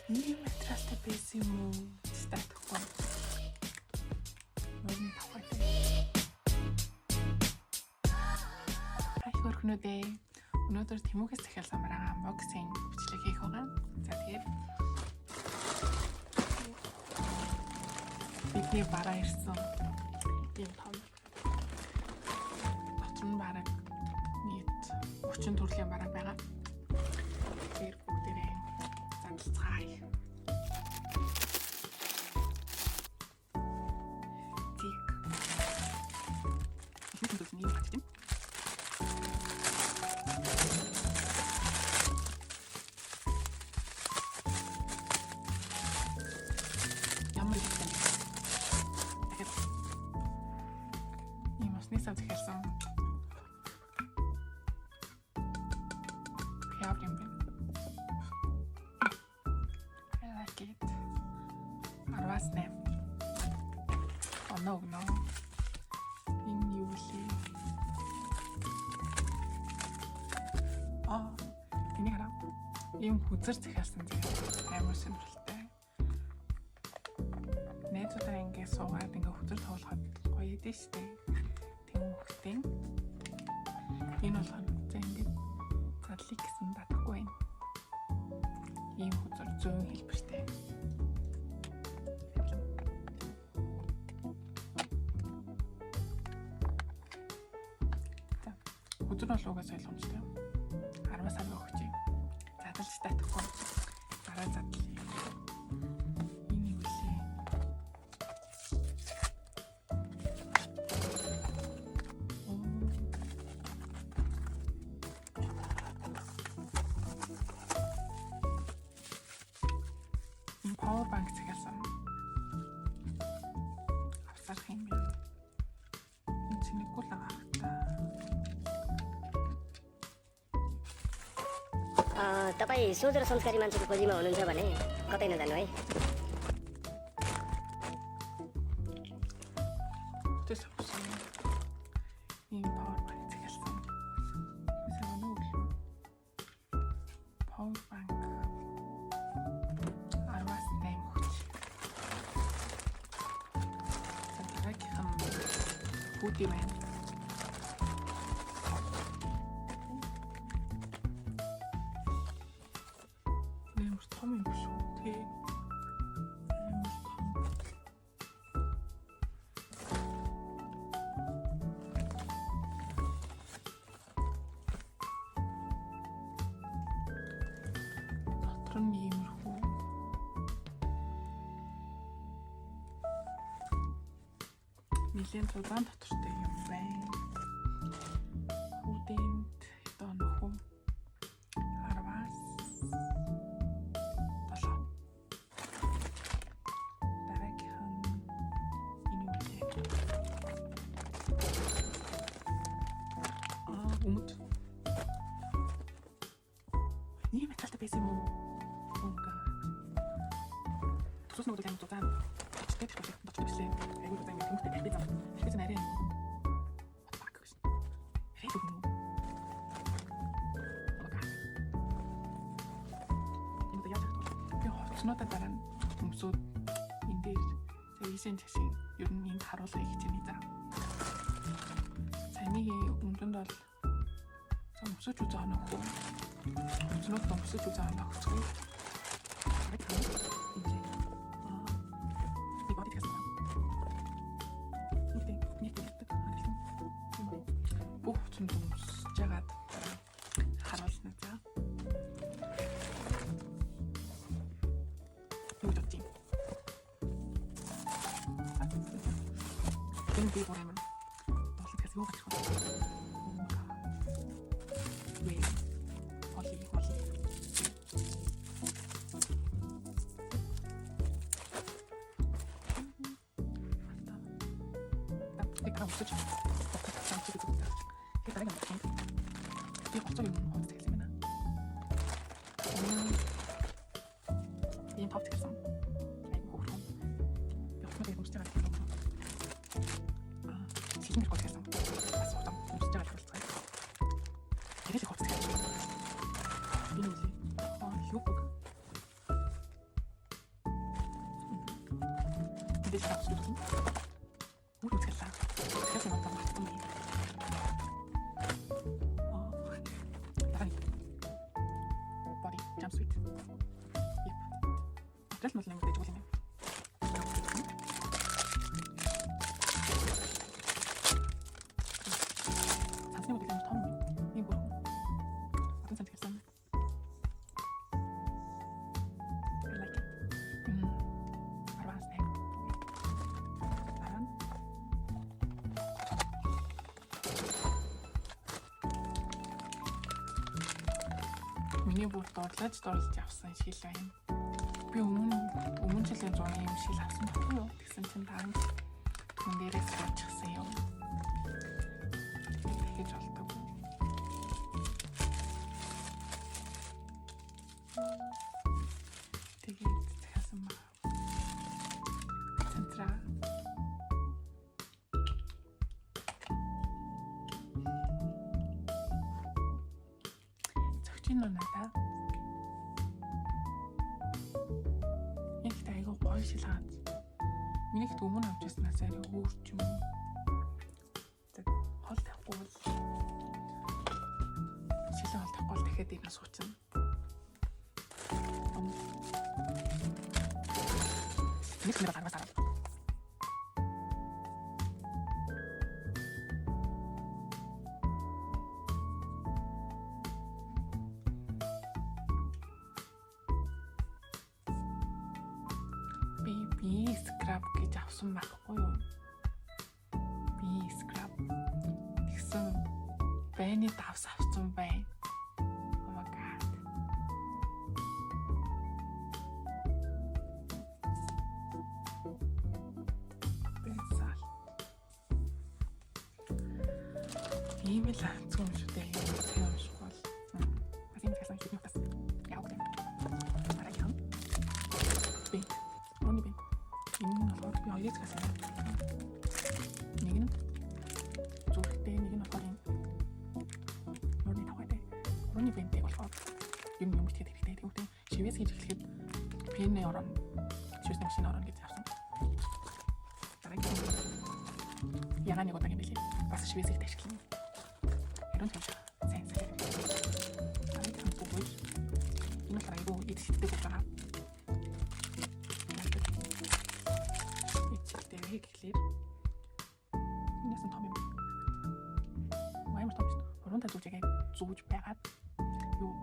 Ийм материалтай байсан юм уу? Статхгүй. Нөрний тавхай. Хай хөрхнүүдээ. Өнөөдөр Тэмүүхээс захиалсан байгаа unboxing бичлэг хийх байгаа. За тэгээд бидний бараа ирсэн. Ийм том. Дотор нь бараг нийт 30 төрлийн бараа байгаа. Тэгэхээр бүгдээрээ задлцгаая. Тик. Ихэнх нь ийм хатчих. Нисан захиалсан. Яав юм бэ? I like it. Арвас нэм. Оног нөө. Энэ юу вэ? Энийг хараа. Ийм хүзэр захиалсан зэрэг амар сонирхолтой. Найзуудаа ингэ суугаад ингэ хүзэр тоглоход гоё дээ штэ. Тэмүүхтэй. Энэ болохоор за ингэж задлыг гэсэн батхгүй байна. Ийм хүзэр зөөн хэлбэртэй. За хүзэр бол угаас ойлгомжтой. 10 сар өгч. Задлж татахгүй. Дараа задлаа. Power bank захиалсан. Авсарх юм байна. Энэ цэнэггүй л байгаа хэрэгтэй. तपाईँ सोझो र संस्कारी मान्छेको खोजीमा हुनुहुन्छ भने कतै नजानु है। ийм power bank захиалсан. Power bank Хүүдий байна. Нэмэр том юм шүү. Тэ. Нэмэр том. Дотор нь иймэрхүү. Нилийн зузаан дотортой юм байна. Хүүдэнд хэд онох вэ? 10-аас 7. Дараагийнх нь энэ үү? Өмд. Ийм металтай байсан юм уу? Үнга. Тусус нүгэл амт зузаан. Тэтгэж болчихсон. Айгуу зузаан юм. Хүмүүстээ талбай зам. Тэтгэж нарийн юм. Батбак гэсэн. Фэйбүүк юм уу? Энэ яг би хоцнуудаа дараа нь өмсөд энэ дээр сэргийсэн чашиг ер нь энд харуулъя гэж байна. Саний өмдөнд бол өмсөж үзээ онох уу? Өмснөд өмсөж үзээ онох гэж. Жагаад харуулна за. Юу гэдэг юм? Энэ би бороо юм. Бослогоос юу гэж байна? Вэ. Холи. Ik ga het Die kost ook een hoofd tegen me. Die een hoofd tegen me. Ik hoor het. Je hoeft me even te stellen. Zie je me goed tegen me? Dat is wat dan. Je moet stellen voor het. Je weet je hoofd tegen me. Die moet je. Joep. мэдээж авах хэрэгтэй. Үр үзгэлээ. Тэгэхээр юм байна. Body jumpsuit. Dress мөн юм гэж үгүй юм. Сансны модель том юм бүр. Атан сант гэсэн. I like it. Арваас нэг. Аран. Миний бүр дуудлаж авсан шил байна. Би өмнө жилийн зуны юм шил авсан баггүй юу? Тэгсэн чинь дараа нь түн дээрээс суучихсан юм. Тэгэж болдог. Тэгээд захиасан ба. Центра. Зөгчийн надаа. Айгу гоё шил хаад. Миний хэд өмнө авч яснаас арай өөр ч юм. Тэг хол тавихгүй бол шил хол тавихгүй бол дахиад ийм суучна. Нэг нэр гаргаж аваа. Би scrub гэж авсан байхгүй юу? Би scrub гэсэн бэний давс авсан байна. Oh my god. Бэсал. Ийм л зүг юм шүү дээ. Тийм шүү бол. Бас юм хэлсэн шүү дээ. Бас яа гэх юм. Арай юм. Би Оны би. Энэ нь болохоор би хоёрыг цаасан. Нэг нь зүрхтэй, нэг нь болохоор Оны тавтай. Оны бинтэй болохоор юм битгэхэд хэрэгтэй. Тэгвэл шивээс хийж эхлэхэд пенэ орон, шивээс машин орон гэж авсан. Дараагийн ягаан нэг удаагийн билээ. Бас шивээс их ашиглана. Ярон тавш. Сайн сайн. Дараагийн бүгд энэ л айгуу идэлтэй байгаа. Гэхлээр энэс нь том юм. Ваймар том шүү. Уран тажуулжээ зүүж байгаад юу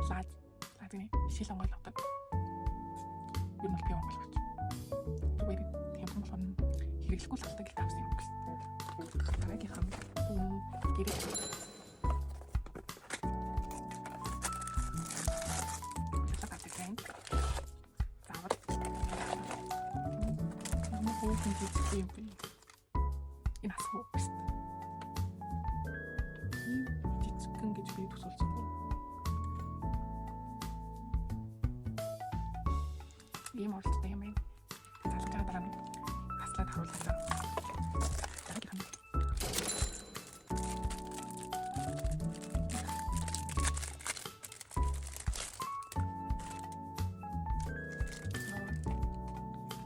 лаадны шил онгойлгодог. Юу нь би онгойлгоч. Зүгээр тийм болохоор хэрэглэхгүй салтаг л тавсан юм гэсэн. Дараагийн хам гэрээ. Тийм би. Энэ асуу бист. Жижигхэн гэж би төсөөлсөн. Ийм оролцдог юм байна. Залгаа дараа нь хаслаад харуулсан. Дараагийн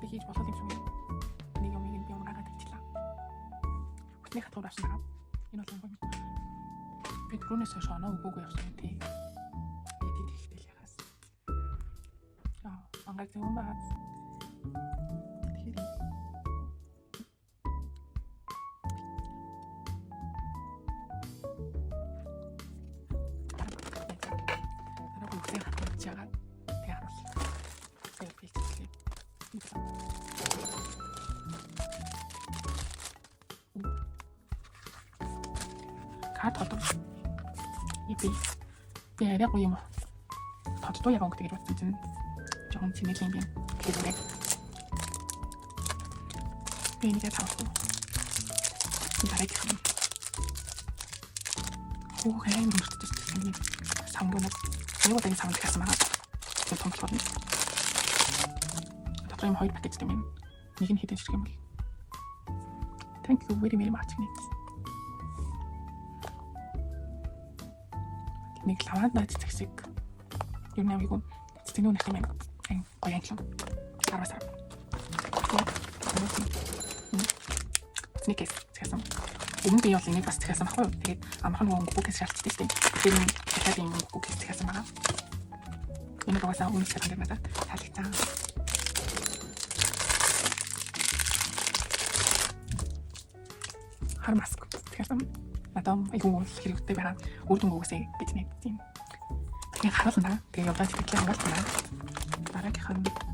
би хийж болох юм шиг. Нэг хатгаар авсан байгаа. Энэ бол юм. Би түрүүнээс хойш оноо өгөөгүй явсан тийм. Эдит ихтэл ягаас. Ангаар зөвөн байгаа. Тэгэхээр чагаад тэг харуулсан. Тэгээд би хэлээ. Хат хотод би арай гоё юм. Тоддоо яг өнгөтэй гэж бодсон чинь жоохон цэнэглэн юм. Тэгэхээр би нэг тавсан. Дараагийн хүүхээ мөрчдөж тийм самбунаг аюул тань самбунаг гэсэн байгаа. Тэр том болохоор дотор юм хоёр пакет юм. Нэг нь хэдэн ширхэг юм бол. Thank you very much. Нэг лаванда цэцэг юм яг цэцэгний үнэх юм. Ин гоё анчлан. Арвасар. Сникерс гэсэн. Өмнө би бол энийг бас зэхсэн баггүй юу? Тэгээд амархан нөгөө бүкээс шалтгаалж тийм. Тэр нь дахиад юм бүкээс зэхсэн байгаа. Энэ багасаа өмнө зэхсэн надад таалагдсан. Хар маск зэхсэн. Надад айгүй хэрэгтэй байгаа. Үр дүн өгөөсэй гэж нэг тийм. Тэгээд харуулна. Тэгээд яваад сэтгэлээ хангалтна. Дараагийнх нь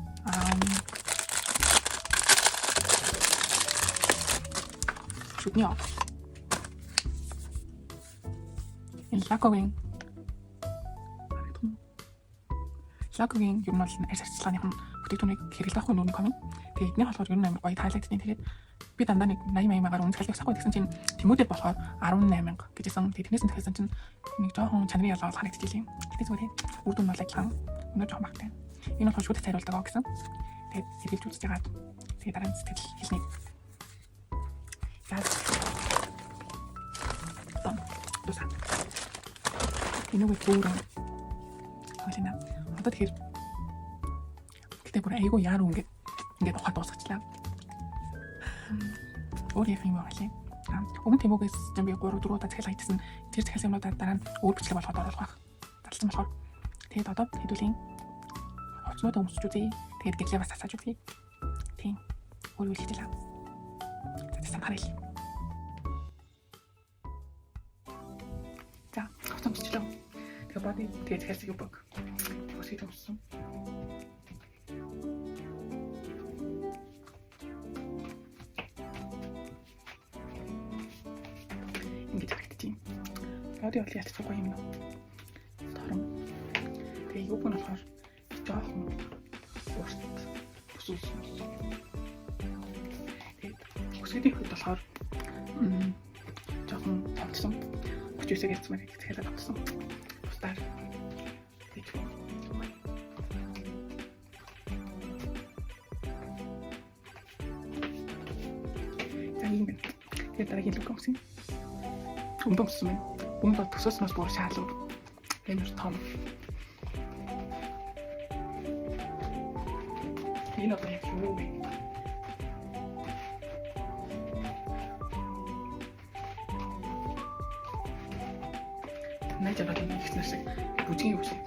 шүдний ов. Энэ лакогийн ер нь бол арьс арчилгааных нь бүтээгдэхүүнийг хэрэглэх нүуний комент. Тэгээд эдний болохоор ер нь амар гоё таалагдсан. Тэгээд би дандаа нэг 80 маягаар үнэлэх авсахгүй гэсэн чинь Тэмүүдэд болохоор 18,000 гэжсэн. Тэгээд тэрнээс нь дахиад чинь нэг жоохон чанарын ялгаа харагдчихлээ. Тэгээд зүгээр үр дүн бол ажиллагаа өнөө жоохон багтай. Энэ болохоор шүдэд цайруулдаг аа гэсэн. Тэгээд хэрэгжилж үзэж байгаа. Тэгээд дараа нь сэтгэл хэлний. Тусан. Энэ үгүй бүрэн. Хоолина. Одоо тэгэхээр гэтээ бүр айгүй яар ингээд ухаад дуусгачлаа. Өөр юм байна. Өмнө Тэмүүгээс би 3-4 удаа захиалга хийсэн. Тэр захиалгынуудаа дараа нь өөр бичлэг болгоод оруулах. Талсан болохоор тэгээд одоо хэдүүлийн орчнууд өмсч үзье. Тэгээд гэтлээ бас асааж үзье. Тийм. Өөр үйл хэлээ. За харъя. За, хавцамчлаа. Тэгээ бод тэгээд захиалгыг баг. Өсөж өмссөн. Ингэж харагдчих. Боди бол ялцсан гоё юм уу? Торон. Тэгээ юу гэнэ болохоор жоохон урт бүсүүс. Өсөдийн хувьд болохоор жоохон томцсон. 39-ийг ярьсан маяг захиалаад авсан. Бусдаар тийч. За ийм байна. Тэгээд дараагийн лук өмсөн. Өмсөн. Өмд төсөөснөөс бүр шаалууд. Энэ том. Энэ одоо яг юу вэ? Найдаа нэг ихнээс бүжгийн юу шиг.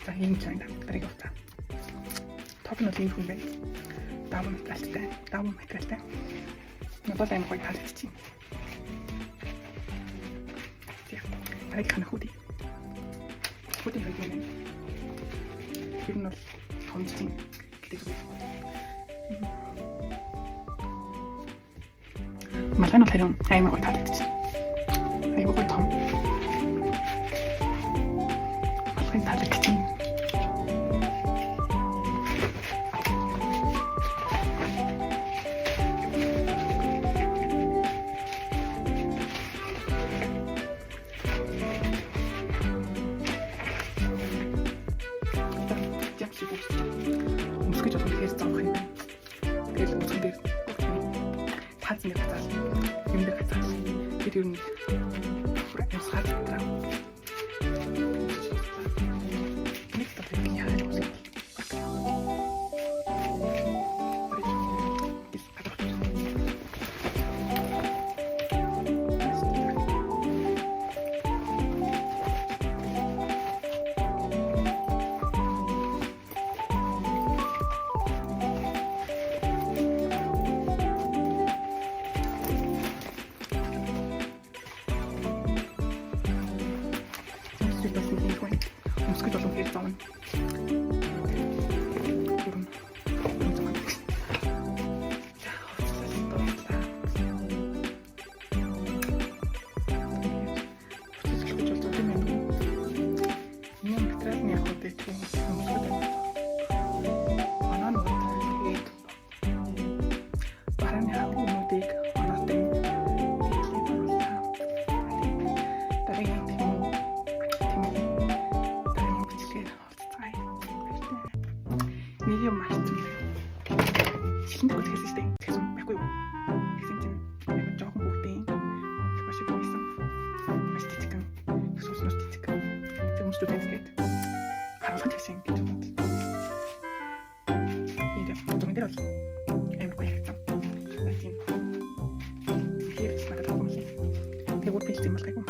За энэ ч энэ дарыг авта. Топ нь ийм хүн байна. Даван материалтай. Надад аим гоё харагдчих. Тийм. Дарыг хана хүүдий. Хүүдий байна. Тэр нь бол томцсон гэдэг үг. Малгай нь харин аймаг гоё таалагдчих. Аймаг гоё том. Малгай таалагдчих. Өмсгөж болох хэрэгс зовх юм байна. Тэгэл өмсгөн дээр таацсан гэж хацаал. Юм дээр хацаал. Тэр юу нэг бүр хацаал гэх юм. Нэг тохиолдол яах вэ? Өмсгөж болох хэрэг зовно. Нэг юм марцсан. Шинэ үтгэс штэ. Тэгсэн байхгүй юу? Тэгсэн чинь жоохон хүүхдийн маш их байсан. Маш тийчгэн. Сүснөс students гээд харуулгад хийсэн гэж боддог. Ийм дүрмэн дээр бол амар гоё хэрэгцээ. Тийм. Тэгэхээр надад таамаглаа. Тэгээ бүр бэлт юм бол гайгүй.